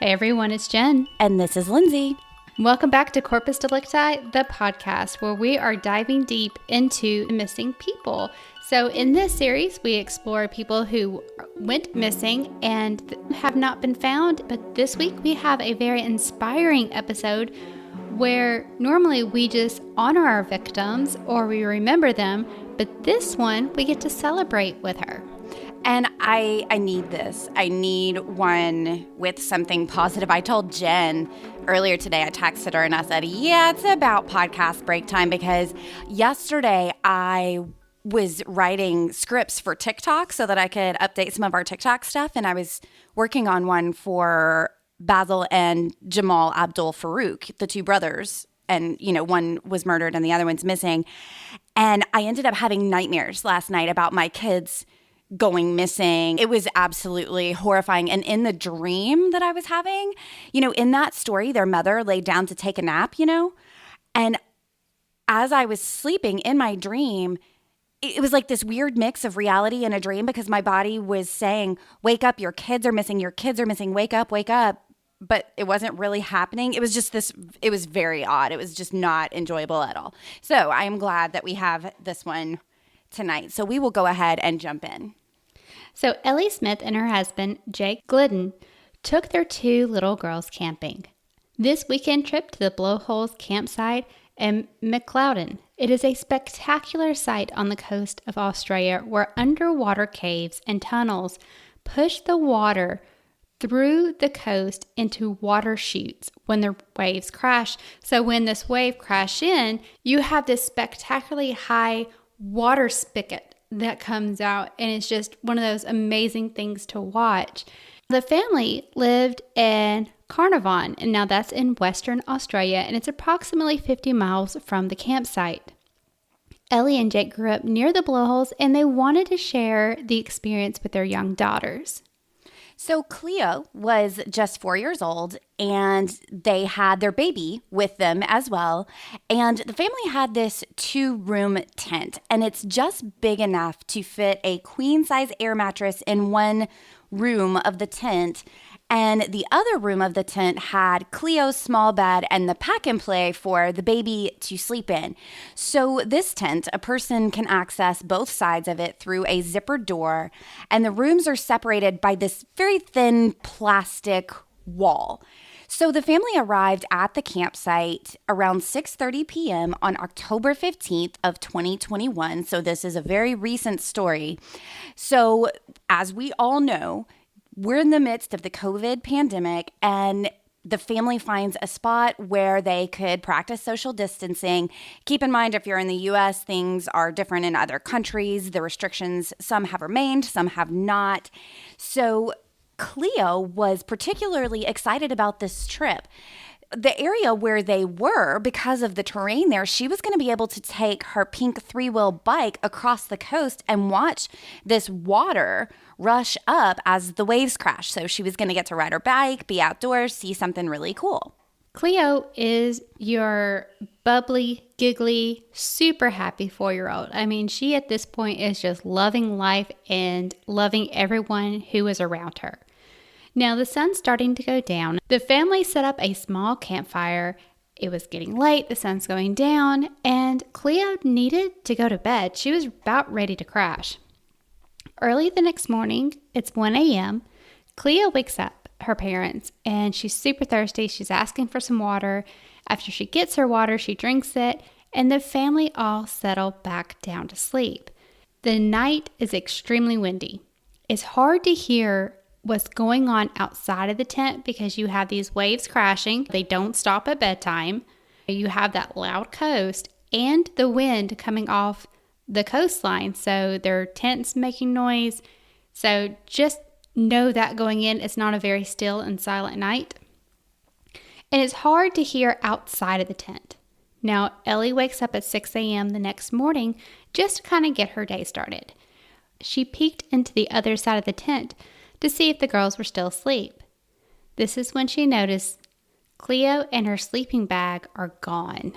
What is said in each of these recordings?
everyone, it's Jen. And this is Lindsay. Welcome back to Corpus Delicti, the podcast where we are diving deep into missing people. So in this series, we explore people who went missing and have not been found. But this week, we have a very inspiring episode where normally we just honor our victims or we remember them. But this one, we get to celebrate with her. And I need this. I need one with something positive. I told Jen earlier today, I texted her and I said, yeah, it's about podcast break time, because yesterday I was writing scripts for TikTok so that I could update some of our TikTok stuff. And I was working on one for Basil and Jamal Abdul Farouk, the two brothers. And, you know, one was murdered and the other one's missing. And I ended up having nightmares last night about my kids going missing. It was absolutely horrifying. And in the dream that I was having, you know, in that story, their mother laid down to take a nap, you know, and as I was sleeping in my dream, it was like this weird mix of reality and a dream, because my body was saying, wake up, your kids are missing, wake up, wake up. But it wasn't really happening. It was just this, it was very odd. It was just not enjoyable at all. So I am glad that we have this one tonight. So we will go ahead and jump in. So Ellie Smith and her husband, Jake Glidden, took their two little girls camping. This weekend trip to the Blowholes campsite in McLeodin. It is a spectacular site on the coast of Australia where underwater caves and tunnels push the water through the coast into water chutes when the waves crash. So when this wave crashes in, you have this spectacularly high water spigot that comes out, and it's just one of those amazing things to watch. The family lived in Carnarvon, and now that's in Western Australia, and it's approximately 50 miles from the campsite. Ellie and Jake grew up near the Blowholes, and they wanted to share the experience with their young daughters. So Cleo was just 4 years old, and they had their baby with them as well. And the family had this 2-room tent, and it's just big enough to fit a queen-size air mattress in one room of the tent. And the other room of the tent had Cleo's small bed and the pack and play for the baby to sleep in. So this tent, a person can access both sides of it through a zippered door, and the rooms are separated by this very thin plastic wall. So the family arrived at the campsite around 6:30 p.m. on October 15th of 2021. So this is a very recent story. So as we all know, we're in the midst of the COVID pandemic, and the family finds a spot where they could practice social distancing. Keep in mind, if you're in the U.S., things are different in other countries. The restrictions, some have remained, some have not. So Cleo was particularly excited about this trip. The area where they were, because of the terrain there, she was going to be able to take her pink 3-wheel bike across the coast and watch this water rush up as the waves crash. So she was going to get to ride her bike, be outdoors, see something really cool. Cleo is your bubbly, giggly, super happy 4-year-old. I mean, she at this point is just loving life and loving everyone who is around her. Now, the sun's starting to go down. The family set up a small campfire. It was getting late, the sun's going down, and Cleo needed to go to bed. She was about ready to crash. Early the next morning, it's 1 a.m., Cleo wakes up her parents, and she's super thirsty. She's asking for some water. After she gets her water, she drinks it, and the family all settle back down to sleep. The night is extremely windy. It's hard to hear what's going on outside of the tent because you have these waves crashing. They don't stop at bedtime. You have that loud coast and the wind coming off the coastline. So their tent's making noise. So just know that going in, it's not a very still and silent night. And it's hard to hear outside of the tent. Now, Ellie wakes up at 6 a.m. the next morning just to kind of get her day started. She peeked into the other side of the tent to see if the girls were still asleep. This is when she noticed Cleo and her sleeping bag are gone.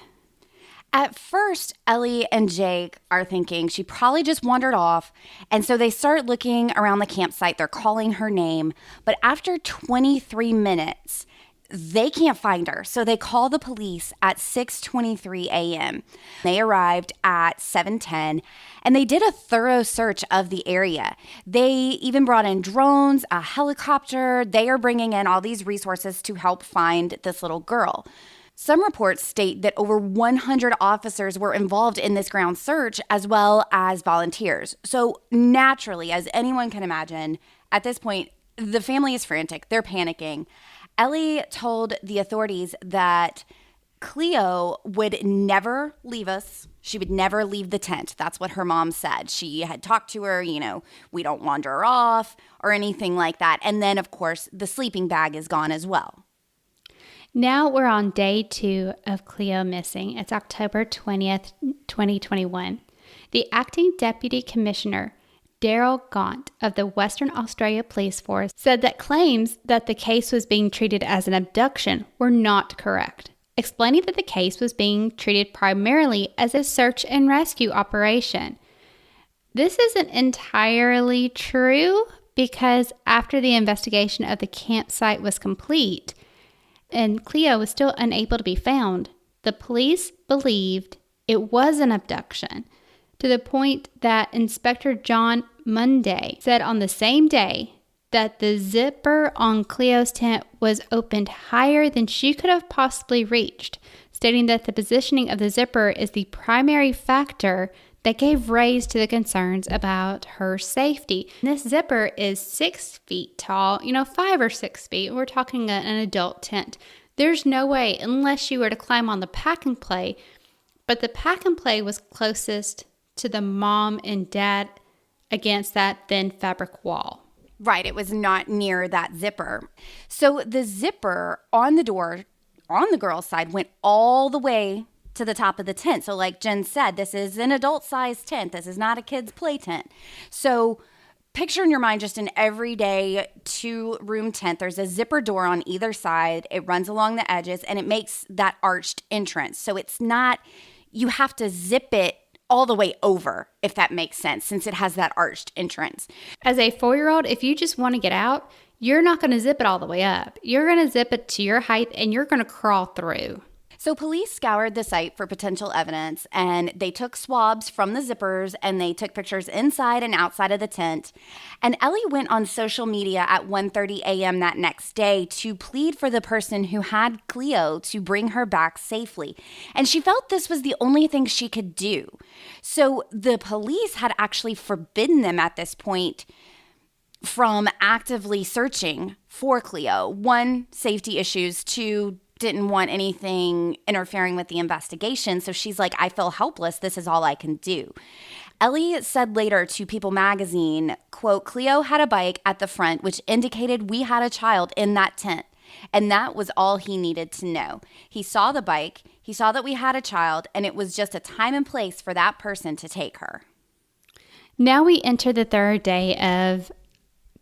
At first, Ellie and Jake are thinking she probably just wandered off. And so they start looking around the campsite. They're calling her name. But after 23 minutes, they can't find her. So they call the police at 6:23 a.m. They arrived at 7:10 and they did a thorough search of the area. They even brought in drones, a helicopter. They are bringing in all these resources to help find this little girl. Some reports state that over 100 officers were involved in this ground search, as well as volunteers. So naturally, as anyone can imagine, at this point, the family is frantic. They're panicking. Ellie told the authorities that Cleo would never leave us. She would never leave the tent. That's what her mom said. She had talked to her, we don't wander off or anything like that. And then, of course, the sleeping bag is gone as well. Now we're on day 2 of Cleo missing. It's October 20th, 2021. The acting deputy commissioner, Daryl Gaunt of the Western Australia Police Force, said that claims that the case was being treated as an abduction were not correct, explaining that the case was being treated primarily as a search and rescue operation. This isn't entirely true because after the investigation of the campsite was complete, and Cleo was still unable to be found, the police believed it was an abduction, to the point that Inspector John Munday said on the same day that the zipper on Cleo's tent was opened higher than she could have possibly reached, stating that the positioning of the zipper is the primary factor that gave rise to the concerns about her safety. This zipper is 6 feet tall, 5 or 6 feet. We're talking an adult tent. There's no way, unless you were to climb on the pack and play, but the pack and play was closest to the mom and dad against that thin fabric wall. Right, it was not near that zipper. So the zipper on the door on the girl's side went all the way to the top of the tent. So like Jen said, this is an adult-sized tent. This is not a kid's play tent. So picture in your mind just an everyday 2-room tent. There's a zipper door on either side. It runs along the edges, and it makes that arched entrance. So it's not, you have to zip it all the way over, if that makes sense, since it has that arched entrance. As a 4-year-old, if you just want to get out, you're not going to zip it all the way up. You're going to zip it to your height, and you're going to crawl through. So police scoured the site for potential evidence, and they took swabs from the zippers, and they took pictures inside and outside of the tent. And Ellie went on social media at 1:30 a.m. that next day to plead for the person who had Cleo to bring her back safely. And she felt this was the only thing she could do. So the police had actually forbidden them at this point from actively searching for Cleo. 1, safety issues. 2, didn't want anything interfering with the investigation. So she's like, I feel helpless. This is all I can do. Ellie said later to People magazine, quote, Cleo had a bike at the front, which indicated we had a child in that tent. And that was all he needed to know. He saw the bike. He saw that we had a child, and it was just a time and place for that person to take her. Now we enter the 3rd day of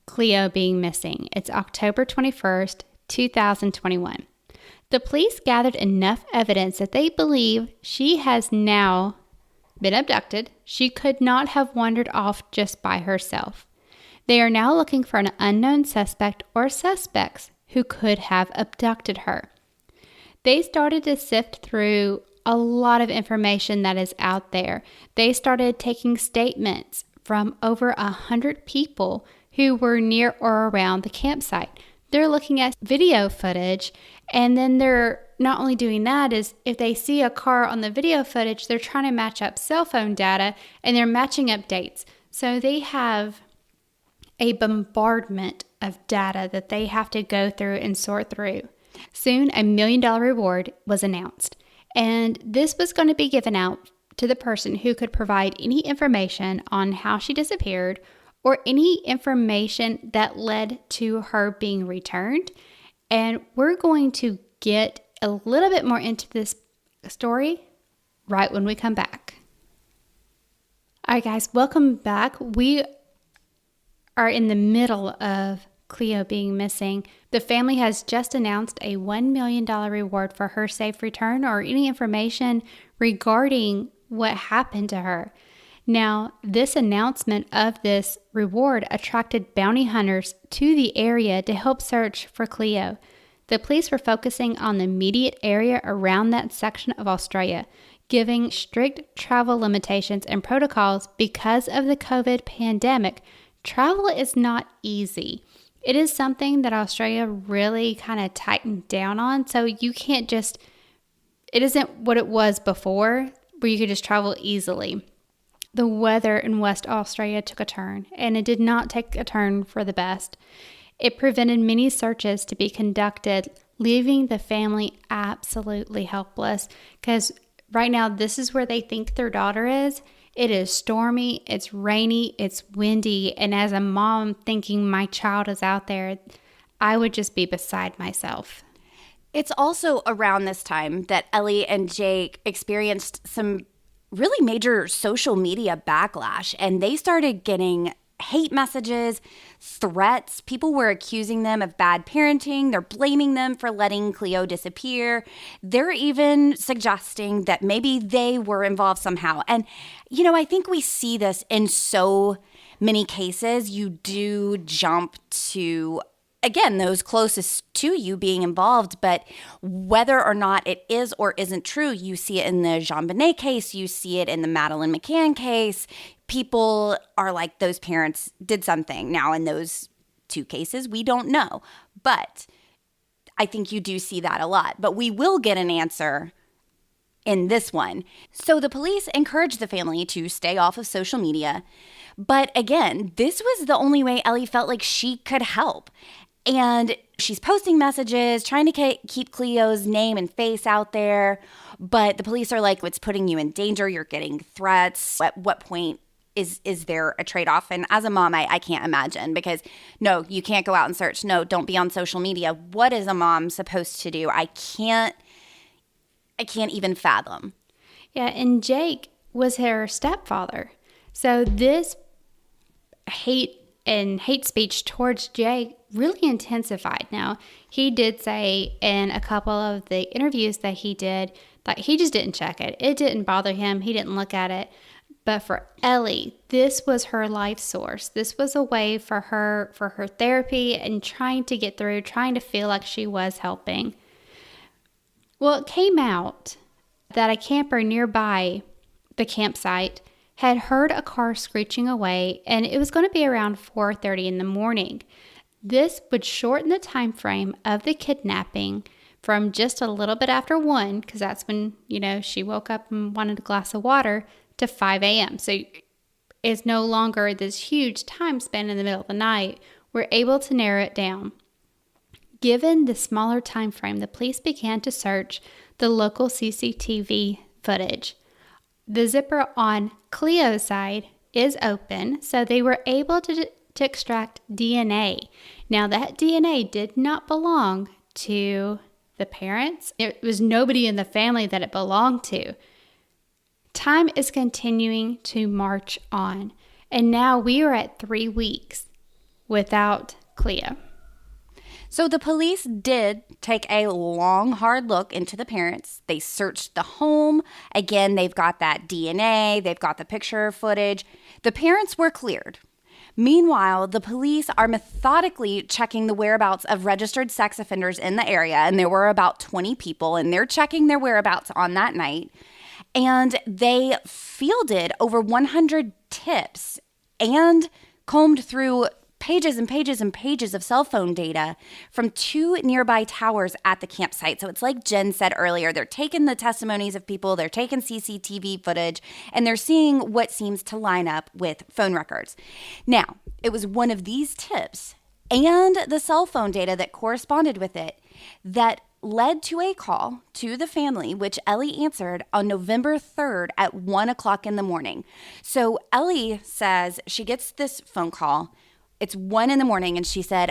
Cleo being missing. It's October 21st, 2021. The police gathered enough evidence that they believe she has now been abducted. She could not have wandered off just by herself. They are now looking for an unknown suspect or suspects who could have abducted her. They started to sift through a lot of information that is out there. They started taking statements from over 100 people who were near or around the campsite. They're looking at video footage, and then they're not only doing that, is if they see a car on the video footage, they're trying to match up cell phone data, and they're matching up dates. So they have a bombardment of data that they have to go through and sort through. Soon, $1 million reward was announced, and this was going to be given out to the person who could provide any information on how she disappeared or any information that led to her being returned. And we're going to get a little bit more into this story right when we come back. All right, guys, welcome back. We are in the middle of Cleo being missing. The family has just announced a $1 million reward for her safe return or any information regarding what happened to her. Now, this announcement of this reward attracted bounty hunters to the area to help search for Cleo. The police were focusing on the immediate area around that section of Australia, giving strict travel limitations and protocols because of the COVID pandemic. Travel is not easy. It is something that Australia really kind of tightened down on, so you can't just, it isn't what it was before, where you could just travel easily. The weather in West Australia took a turn, and it did not take a turn for the best. It prevented many searches to be conducted, leaving the family absolutely helpless, because right now this is where they think their daughter is. It is stormy, it's rainy, it's windy, and as a mom thinking my child is out there, I would just be beside myself. It's also around this time that Ellie and Jake experienced some really major social media backlash, and they started getting hate messages, threats. People were accusing them of bad parenting. They're blaming them for letting Cleo disappear. They're even suggesting that maybe they were involved somehow. And, you know, I think we see this in so many cases. You do jump to, again, those closest to you being involved, but whether or not it is or isn't true, you see it in the JonBenet case, you see it in the Madeleine McCann case. People are like, those parents did something. Now, in those two cases, we don't know, but I think you do see that a lot. But we will get an answer in this one. So the police encouraged the family to stay off of social media. But again, this was the only way Ellie felt like she could help. And she's posting messages, trying to keep Cleo's name and face out there. But the police are like, it's putting you in danger. You're getting threats. At what point is there a trade-off? And as a mom, I can't imagine, because no, you can't go out and search. No, don't be on social media. What is a mom supposed to do? I can't even fathom. Yeah, and Jake was her stepfather. So this hate speech towards Jake really intensified. Now, he did say in a couple of the interviews that he did that he just didn't check it. It didn't bother him. He didn't look at it. But for Ellie, this was her life source. This was a way for her therapy and trying to get through, trying to feel like she was helping. Well, it came out that a camper nearby the campsite had heard a car screeching away, and it was going to be around 4:30 in the morning. This would shorten the time frame of the kidnapping from just a little bit after 1, because that's when, she woke up and wanted a glass of water, to 5 a.m. So it's no longer this huge time span in the middle of the night. We're able to narrow it down. Given the smaller time frame, the police began to search the local CCTV footage. The zipper on Cleo's side is open, so they were able to extract DNA. Now, that DNA did not belong to the parents. It was nobody in the family that it belonged to. Time is continuing to march on, and now we are at 3 weeks without Cleo. So the police did take a long, hard look into the parents. They searched the home. Again, they've got that DNA. They've got the picture footage. The parents were cleared. Meanwhile, the police are methodically checking the whereabouts of registered sex offenders in the area, and there were about 20 people, and they're checking their whereabouts on that night. And they fielded over 100 tips and combed through pages and pages and pages of cell phone data from 2 nearby towers at the campsite. So it's like Jen said earlier, they're taking the testimonies of people, they're taking CCTV footage, and they're seeing what seems to line up with phone records. Now, it was one of these tips and the cell phone data that corresponded with it that led to a call to the family, which Ellie answered on November 3rd at 1 o'clock in the morning. So Ellie says she gets this phone call. It's 1 in the morning, and she said,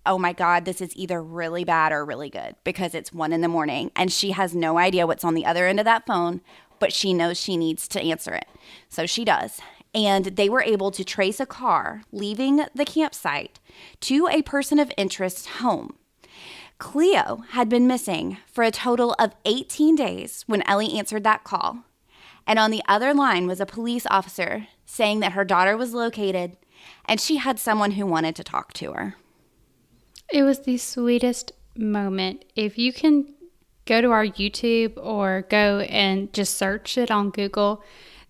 oh my God, this is either really bad or really good, because it's 1 in the morning, and she has no idea what's on the other end of that phone. but she knows she needs to answer it. So she does. And they were able to trace a car leaving the campsite to a person of interest's home. Cleo had been missing for a total of 18 days when Ellie answered that call. And on the other line was a police officer saying that her daughter was located and she had someone who wanted to talk to her. It was the sweetest moment. If you can go to our YouTube or go and just search it on Google,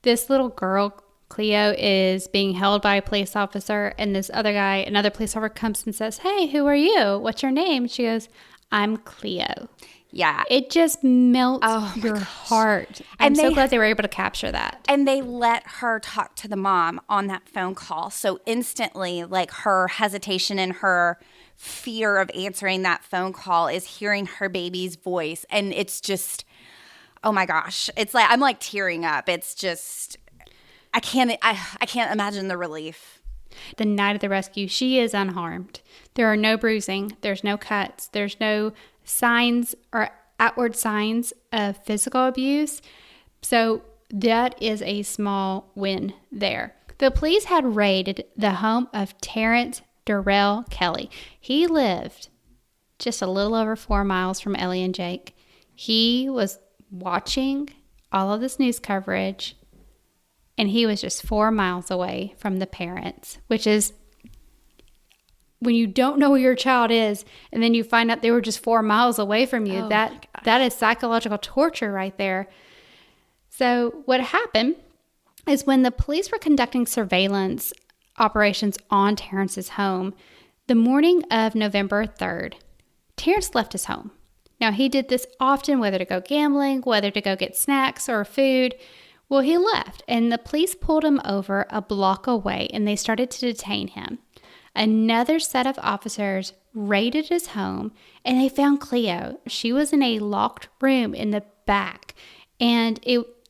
this little girl, Cleo, is being held by a police officer, and this other guy, another police officer, comes and says, "Hey, who are you? What's your name?" She goes, "I'm Cleo." Yeah. It just melts your heart. I'm so glad they were able to capture that. And they let her talk to the mom on that phone call. So instantly, like, her hesitation and her fear of answering that phone call is hearing her baby's voice. And it's just, oh my gosh. It's like, I'm like tearing up. It's just, I can't imagine the relief. The night of the rescue, she is unharmed. There are no bruising. There's no cuts. There's no signs or outward signs of physical abuse. So that is a small win there. The police had raided the home of Terrence Darrell Kelly. He lived just a little over 4 miles from Ellie and Jake. He was watching all of this news coverage, and he was just 4 miles away from the parents, which is, when you don't know where your child is and then you find out they were just 4 miles away from you, that is psychological torture right there. So what happened is, when the police were conducting surveillance operations on Terrence's home, the morning of November 3rd, Terrence left his home. Now, he did this often, whether to go gambling, whether to go get snacks or food. Well, he left, and the police pulled him over a block away, and they started to detain him. Another set of officers raided his home, and they found Cleo. She was in a locked room in the back, and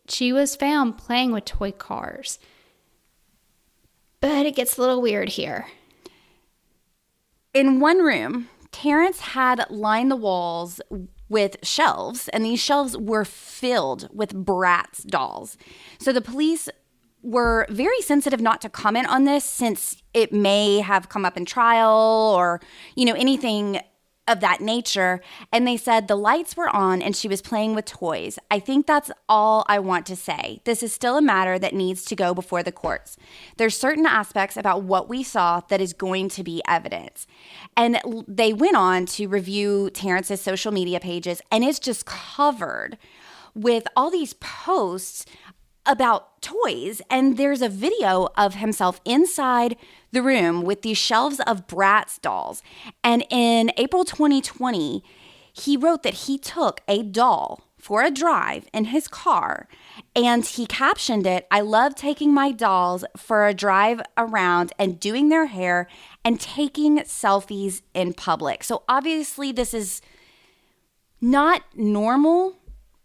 she was found playing with toy cars. But it gets a little weird here. In one room, Terrence had lined the walls with shelves, and these shelves were filled with Bratz dolls. So the police were very sensitive not to comment on this, since it may have come up in trial or, anything of that nature. And they said the lights were on and she was playing with toys. I think that's all I want to say. This is still a matter that needs to go before the courts. There's certain aspects about what we saw that is going to be evidence. And they went on to review Terrence's social media pages, and it's just covered with all these posts about toys. And there's a video of himself inside the room with these shelves of Bratz dolls. And in April 2020, he wrote that he took a doll for a drive in his car, and he captioned it, "I love taking my dolls for a drive around and doing their hair and taking selfies in public." So obviously this is not normal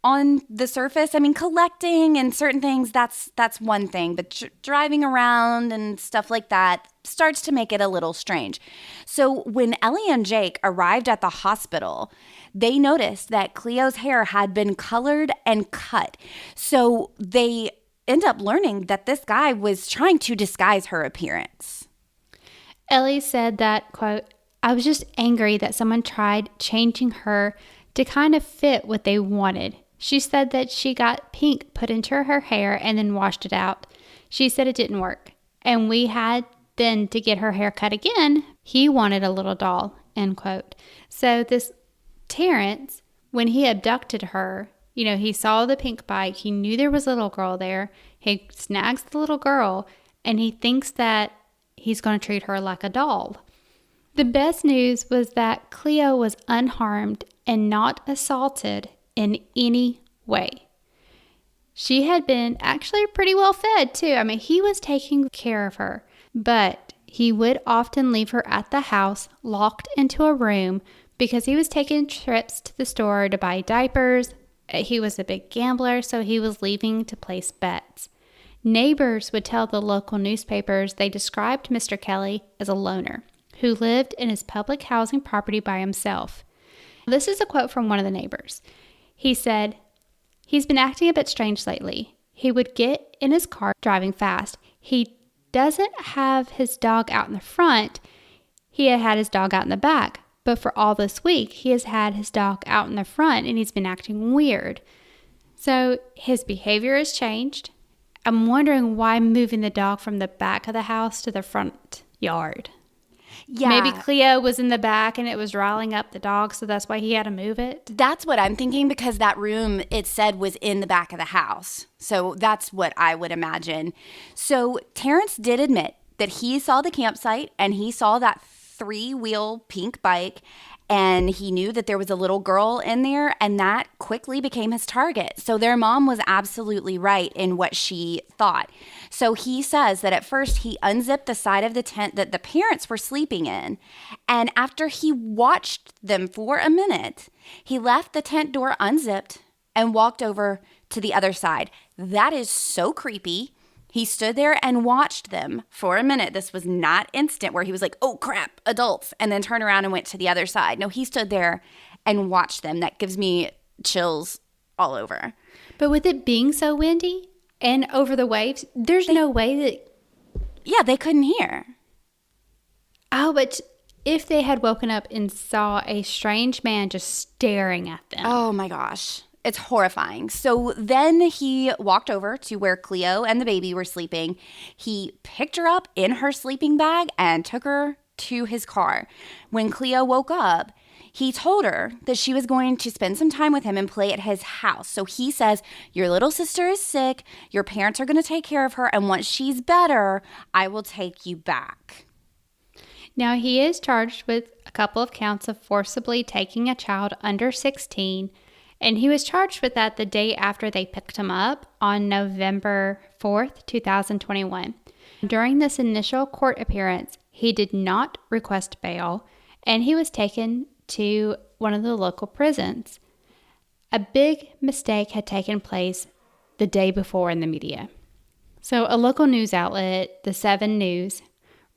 on the surface. I mean, collecting and certain things, that's one thing, but driving around and stuff like that starts to make it a little strange. So when Ellie and Jake arrived at the hospital, they noticed that Cleo's hair had been colored and cut. So they end up learning that this guy was trying to disguise her appearance. Ellie said that, quote, "I was just angry that someone tried changing her to kind of fit what they wanted." She said that she got pink put into her hair and then washed it out. She said it didn't work, and we had then to get her hair cut again. He wanted a little doll, end quote. So this Terrence, when he abducted her, he saw the pink bike. He knew there was a little girl there. He snags the little girl, and he thinks that he's going to treat her like a doll. The best news was that Cleo was unharmed and not assaulted in any way. She had been actually pretty well fed too. I mean, he was taking care of her, but he would often leave her at the house locked into a room because he was taking trips to the store to buy diapers. He was a big gambler, so he was leaving to place bets. Neighbors would tell the local newspapers they described Mr. Kelly as a loner who lived in his public housing property by himself. This is a quote from one of the neighbors. He said, He's been acting a bit strange lately. He would get in his car driving fast. He doesn't have his dog out in the front. He had his dog out in the back. But for all this week, he has had his dog out in the front and he's been acting weird. So his behavior has changed. I'm wondering why moving the dog from the back of the house to the front yard. Yeah. Maybe Cleo was in the back and it was riling up the dog, so that's why he had to move it. That's what I'm thinking, because that room, it said, was in the back of the house. So that's what I would imagine. So Terrence did admit that he saw the campsite and he saw that 3-wheel pink bike, and he knew that there was a little girl in there, and that quickly became his target. So their mom was absolutely right in what she thought. So he says that at first he unzipped the side of the tent that the parents were sleeping in, and after he watched them for a minute, he left the tent door unzipped and walked over to the other side. That is so creepy. He stood there and watched them for a minute. This was not instant where he was like, oh crap, adults, and then turned around and went to the other side. No, he stood there and watched them. That gives me chills all over. But with it being so windy and over the waves, there's no way that... Yeah, they couldn't hear. Oh, but if they had woken up and saw a strange man just staring at them. Oh my gosh. It's horrifying. So then he walked over to where Cleo and the baby were sleeping. He picked her up in her sleeping bag and took her to his car. When Cleo woke up, he told her that she was going to spend some time with him and play at his house. So he says, your little sister is sick. Your parents are going to take care of her. And once she's better, I will take you back. Now, he is charged with a couple of counts of forcibly taking a child under 16. And he was charged with that the day after they picked him up on November 4th, 2021. During this initial court appearance, he did not request bail, and he was taken to one of the local prisons. A big mistake had taken place the day before in the media. So a local news outlet, the 7 News,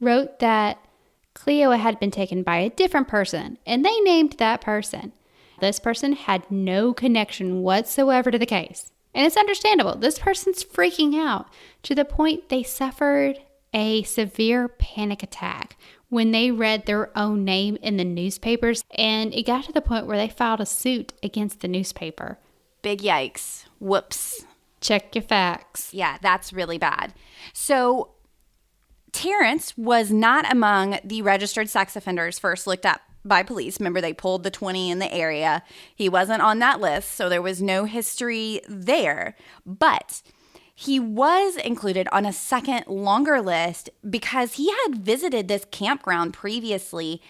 wrote that Cleo had been taken by a different person, and they named that person. This person had no connection whatsoever to the case. And it's understandable. This person's freaking out to the point they suffered a severe panic attack when they read their own name in the newspapers. And it got to the point where they filed a suit against the newspaper. Big yikes. Whoops. Check your facts. Yeah, that's really bad. So Terrence was not among the registered sex offenders first looked up by police. Remember, they pulled the 20 in the area. He wasn't on that list, so there was no history there. But he was included on a second, longer list because he had visited this campground previously,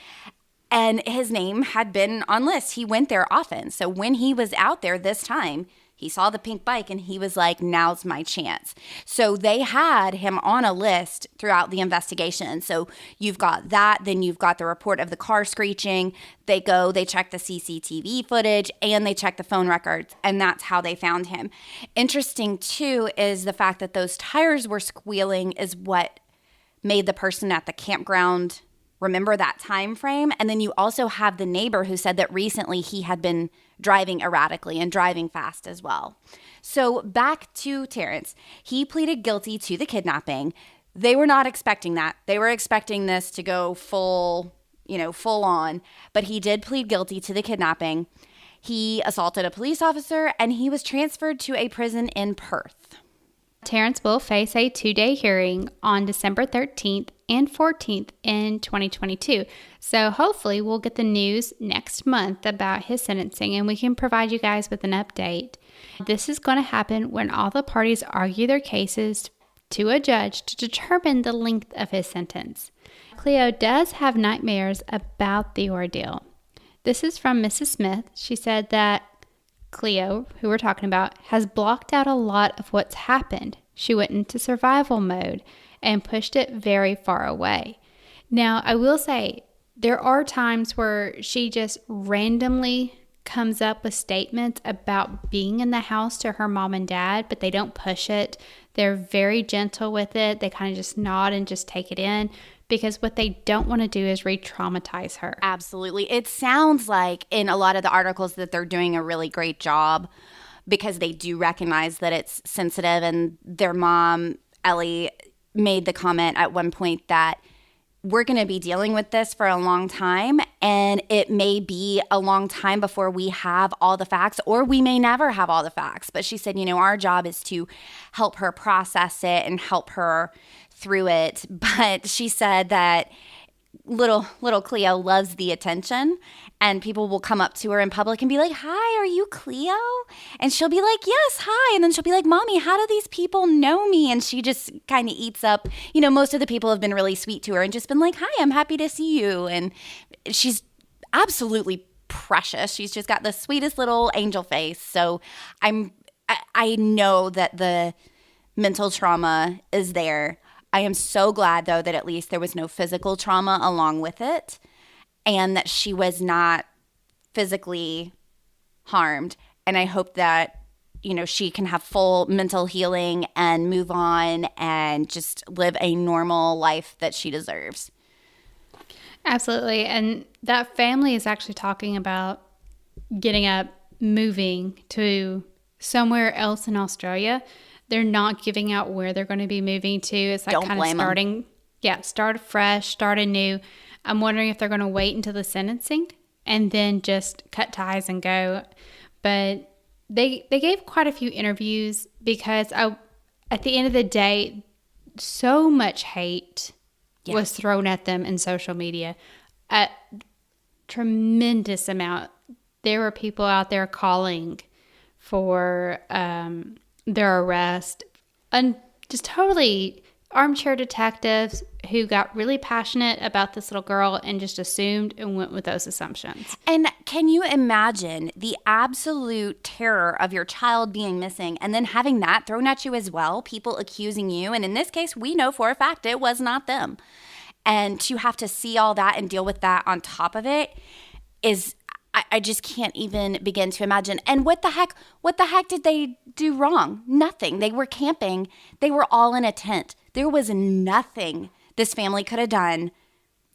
and his name had been on lists. He went there often. So when he was out there this time, he saw the pink bike and he was like, now's my chance. So they had him on a list throughout the investigation. So you've got that. Then you've got the report of the car screeching. They check the CCTV footage, and they check the phone records. And that's how they found him. Interesting, too, is the fact that those tires were squealing is what made the person at the campground remember that time frame. And then you also have the neighbor who said that recently he had been driving erratically and driving fast as well. So back to Terrence. He pleaded guilty to the kidnapping. They were not expecting that. They were expecting this to go full on, but he did plead guilty to the kidnapping. He assaulted a police officer, and he was transferred to a prison in Perth. Terrence will face a 2-day hearing on December 13th and 14th in 2022. So hopefully we'll get the news next month about his sentencing, and we can provide you guys with an update. This is going to happen when all the parties argue their cases to a judge to determine the length of his sentence. Cleo does have nightmares about the ordeal. This is from Mrs. Smith. She said that Cleo, who we're talking about, has blocked out a lot of what's happened. She went into survival mode and pushed it very far away. Now, I will say, there are times where she just randomly comes up with statements about being in the house to her mom and dad, but they don't push it. They're very gentle with it. They kind of just nod and just take it in, because what they don't want to do is re-traumatize her. Absolutely. It sounds like in a lot of the articles that they're doing a really great job, because they do recognize that it's sensitive. And their mom, Ellie, made the comment at one point that we're going to be dealing with this for a long time, and it may be a long time before we have all the facts, or we may never have all the facts. But she said, our job is to help her process it and help her through it. But she said that little Cleo loves the attention, and people will come up to her in public and be like, "Hi, are you Cleo?" And she'll be like, "Yes, hi." And then she'll be like, "Mommy, how do these people know me?" And she just kind of eats up, most of the people have been really sweet to her and just been like, "Hi, I'm happy to see you." And she's absolutely precious. She's just got the sweetest little angel face. So I know that the mental trauma is there. I am so glad, though, that at least there was no physical trauma along with it, and that she was not physically harmed. And I hope that, she can have full mental healing and move on and just live a normal life that she deserves. Absolutely. And that family is actually talking about getting up, moving to somewhere else in Australia. They're not giving out where they're going to be moving to. It's like kind of starting, start fresh, start anew. I'm wondering if they're going to wait until the sentencing and then just cut ties and go. But they gave quite a few interviews because at the end of the day, so much hate was thrown at them in social media. A tremendous amount. There were people out there calling for their arrest, and just totally armchair detectives who got really passionate about this little girl and just assumed and went with those assumptions. And can you imagine the absolute terror of your child being missing and then having that thrown at you as well, people accusing you, and in this case we know for a fact it was not them, and to have to see all that and deal with that on top of it is, I just can't even begin to imagine. And what the heck did they do wrong? Nothing. They were camping. They were all in a tent. There was nothing this family could have done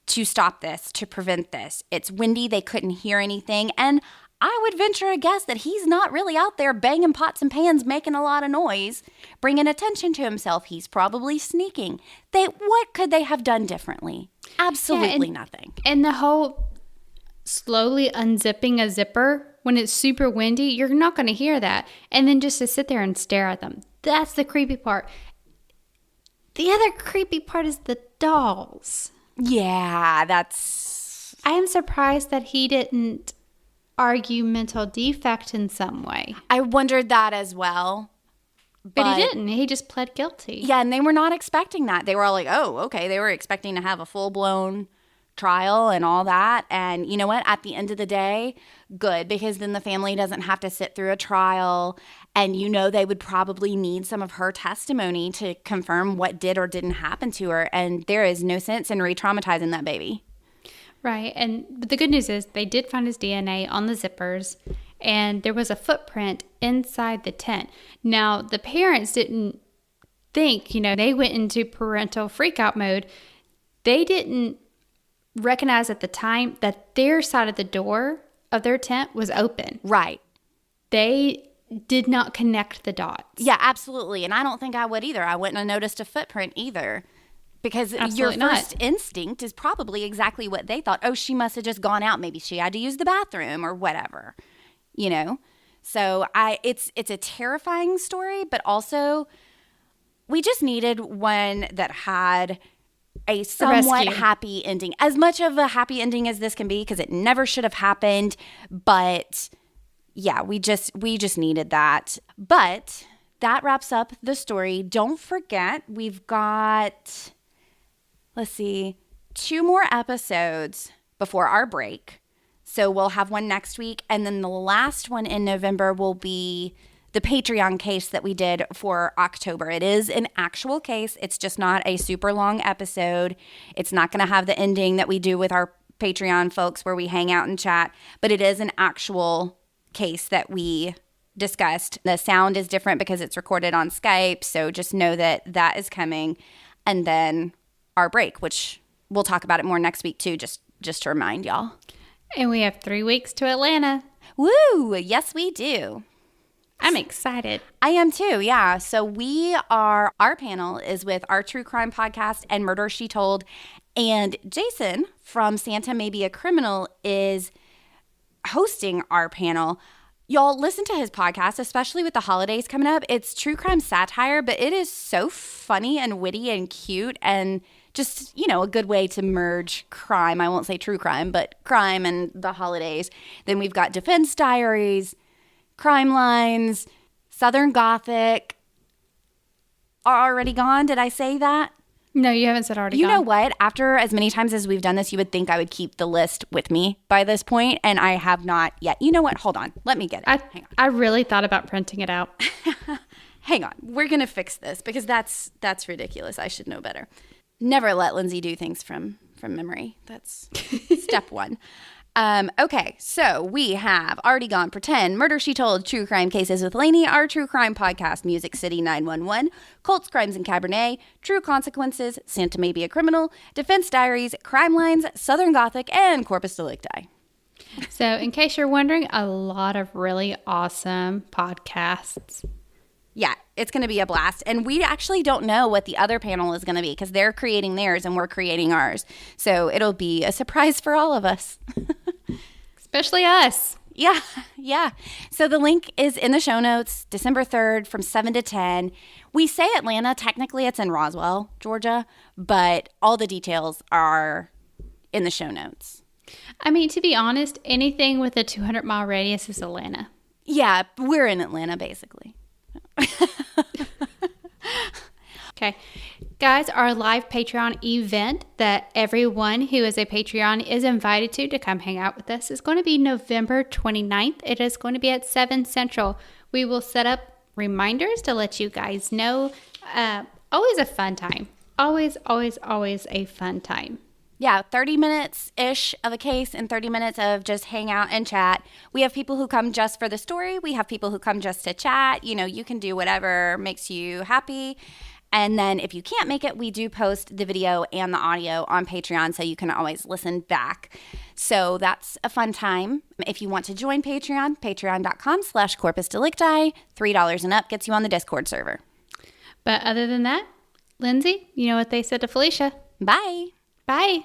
to stop this, to prevent this. It's windy. They couldn't hear anything. And I would venture a guess that he's not really out there banging pots and pans, making a lot of noise, bringing attention to himself. He's probably sneaking. What could they have done differently? Absolutely nothing. And the whole slowly unzipping a zipper when it's super windy, you're not going to hear that. And then just to sit there and stare at them. That's the creepy part. The other creepy part is the dolls. Yeah, I am surprised that he didn't argue mental defect in some way. I wondered that as well. But he didn't. He just pled guilty. Yeah, and they were not expecting that. They were all like, oh, okay. They were expecting to have a full-blown trial and all that. And you know what? At the end of the day, good, because then the family doesn't have to sit through a trial. And they would probably need some of her testimony to confirm what did or didn't happen to her. And there is no sense in re-traumatizing that baby. Right. But the good news is they did find his DNA on the zippers, and there was a footprint inside the tent. Now, the parents didn't think, they went into parental freakout mode. They didn't recognize at the time that their side of the door of their tent was open. Right. They did not connect the dots. Yeah, absolutely. And I don't think I would either. I wouldn't have noticed a footprint either. Because Absolutely your first instinct is probably exactly what they thought. Oh, she must have just gone out. Maybe she had to use the bathroom or whatever, So it's a terrifying story, but also we just needed one that had a somewhat happy ending. As much of a happy ending as this can be, because it never should have happened. But yeah, we just needed that. But that wraps up the story. Don't forget, we've got, 2 more episodes before our break. So we'll have one next week. And then the last one in November will be the Patreon case that we did for October. It is an actual case. It's just not a super long episode. It's not going to have the ending that we do with our Patreon folks where we hang out and chat. But it is an actual case that we discussed. The sound is different because it's recorded on Skype. So just know that is coming. And then our break, which we'll talk about it more next week too, just to remind y'all. And we have 3 weeks to Atlanta. Woo! Yes, we do. I'm excited. I am too, yeah. So our panel is with our true crime podcast and Murder, She Told. And Jason from Santa May Be a Criminal is hosting our panel. Y'all listen to his podcast, especially with the holidays coming up. It's true crime satire, but it is so funny and witty and cute and just, a good way to merge crime. I won't say true crime, but crime and the holidays. Then we've got Defense Diaries, Crime Lines, Southern Gothic. Are already gone? Did I say that? No, you haven't said already gone. You know what? After as many times as we've done this, you would think I would keep the list with me by this point, and I have not yet. You know what? Hold on. Let me get it. Hang on. I really thought about printing it out. Hang on. We're going to fix this because that's ridiculous. I should know better. Never let Lindsay do things from memory. That's step one. Okay, so we have Already Gone, Pretend, Murder, She Told, True Crime Cases with Lainey, our true crime podcast, Music City 911, Cults, Crimes, and Cabernet, True Consequences, Santa May Be a Criminal, Defense Diaries, Crime Lines, Southern Gothic, and Corpus Delicti. So in case you're wondering, a lot of really awesome podcasts. Yeah, it's going to be a blast. And we actually don't know what the other panel is going to be because they're creating theirs and we're creating ours. So it'll be a surprise for all of us. Especially us. Yeah. So the link is in the show notes, December 3rd from 7 to 10. We say Atlanta. Technically, it's in Roswell, Georgia. But all the details are in the show notes. I mean, to be honest, anything with a 200-mile radius is Atlanta. Yeah, we're in Atlanta, basically. Okay. Guys, our live Patreon event that everyone who is a Patreon is invited to come hang out with us is going to be November 29th. It is going to be at 7 Central. We will set up reminders to let you guys know. Always a fun time. Always a fun time. Yeah, 30 minutes-ish of a case and 30 minutes of just hang out and chat. We have people who come just for the story. We have people who come just to chat. You can do whatever makes you happy. And then if you can't make it, we do post the video and the audio on Patreon, so you can always listen back. So that's a fun time. If you want to join Patreon, patreon.com/Corpus Delicti, $3 and up gets you on the Discord server. But other than that, Lindsay, you know what they said to Felicia. Bye. Bye.